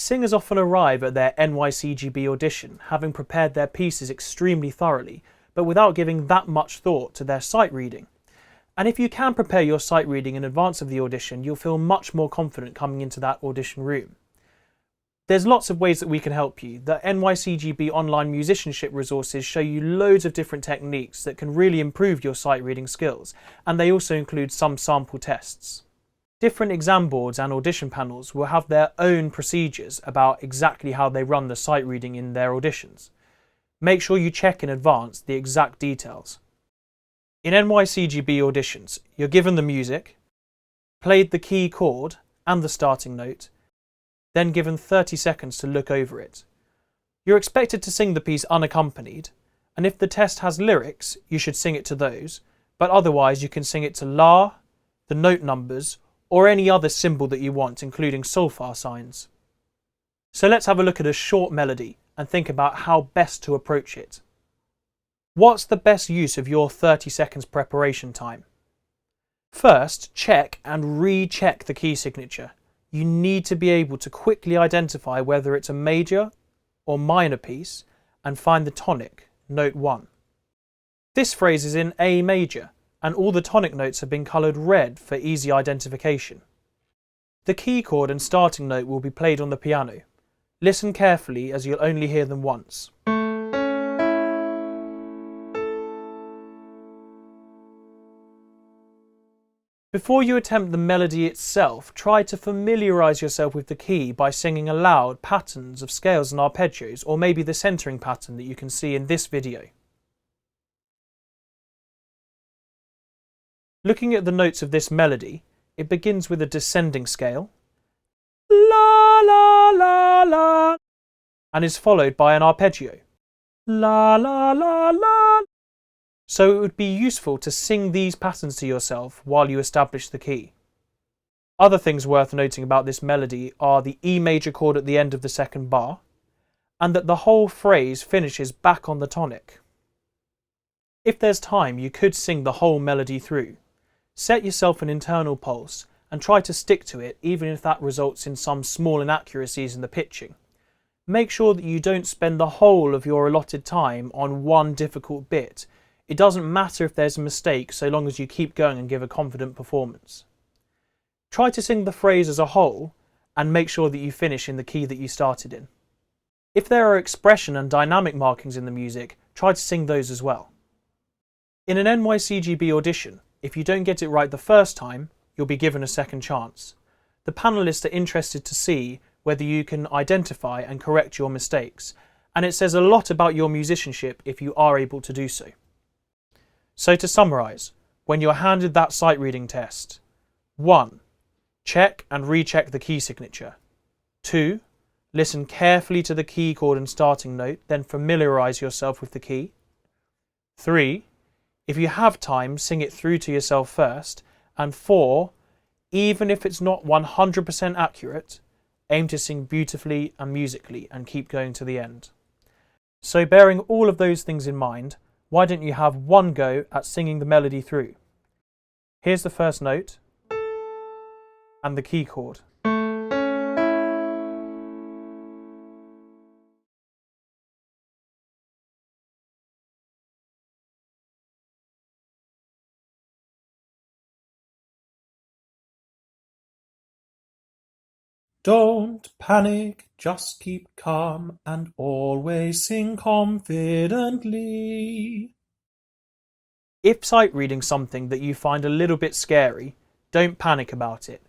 Singers often arrive at their NYCGB audition having prepared their pieces extremely thoroughly, but without giving that much thought to their sight reading. And if you can prepare your sight reading in advance of the audition, you'll feel much more confident coming into that audition room. There's lots of ways that we can help you. The NYCGB online musicianship resources show you loads of different techniques that can really improve your sight reading skills, and they also include some sample tests. Different exam boards and audition panels will have their own procedures about exactly how they run the sight reading in their auditions. Make sure you check in advance the exact details. In NYCGB auditions, you're given the music, played the key chord and the starting note, then given 30 seconds to look over it. You're expected to sing the piece unaccompanied, and if the test has lyrics, you should sing it to those, but otherwise you can sing it to La, the note numbers, or any other symbol that you want, including solfa signs. So let's have a look at a short melody and think about how best to approach it. What's the best use of your 30 seconds preparation time? First, check and recheck the key signature. You need to be able to quickly identify whether it's a major or minor piece and find the tonic, note 1. This phrase is in A major, and all the tonic notes have been coloured red for easy identification. The key chord and starting note will be played on the piano. Listen carefully as you'll only hear them once. Before you attempt the melody itself, try to familiarise yourself with the key by singing aloud patterns of scales and arpeggios, or maybe the centering pattern that you can see in this video. Looking at the notes of this melody, it begins with a descending scale, la la la la, and is followed by an arpeggio, la la la la. So it would be useful to sing these patterns to yourself while you establish the key. Other things worth noting about this melody are the E major chord at the end of the second bar, and that the whole phrase finishes back on the tonic. If there's time, you could sing the whole melody through. Set yourself an internal pulse and try to stick to it, even if that results in some small inaccuracies in the pitching. Make sure that you don't spend the whole of your allotted time on one difficult bit. It doesn't matter if there's a mistake so long as you keep going and give a confident performance. Try to sing the phrase as a whole and make sure that you finish in the key that you started in. If there are expression and dynamic markings in the music, try to sing those as well. In an NYCGB audition, if you don't get it right the first time, you'll be given a second chance. The panellists are interested to see whether you can identify and correct your mistakes, and it says a lot about your musicianship if you are able to do so. So to summarise, when you're handed that sight reading test: 1. Check and recheck the key signature. 2. Listen carefully to the key chord and starting note, then familiarise yourself with the key. 3. If you have time, sing it through to yourself first. And 4. Even if it's not 100% accurate, aim to sing beautifully and musically and keep going to the end. So bearing all of those things in mind, why don't you have one go at singing the melody through? Here's the first note and the key chord. Don't panic, just keep calm and always sing confidently. If sight reading's something that you find a little bit scary, don't panic about it.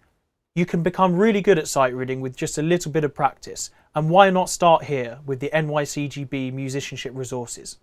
You can become really good at sight reading with just a little bit of practice, and why not start here with the NYCGB musicianship resources?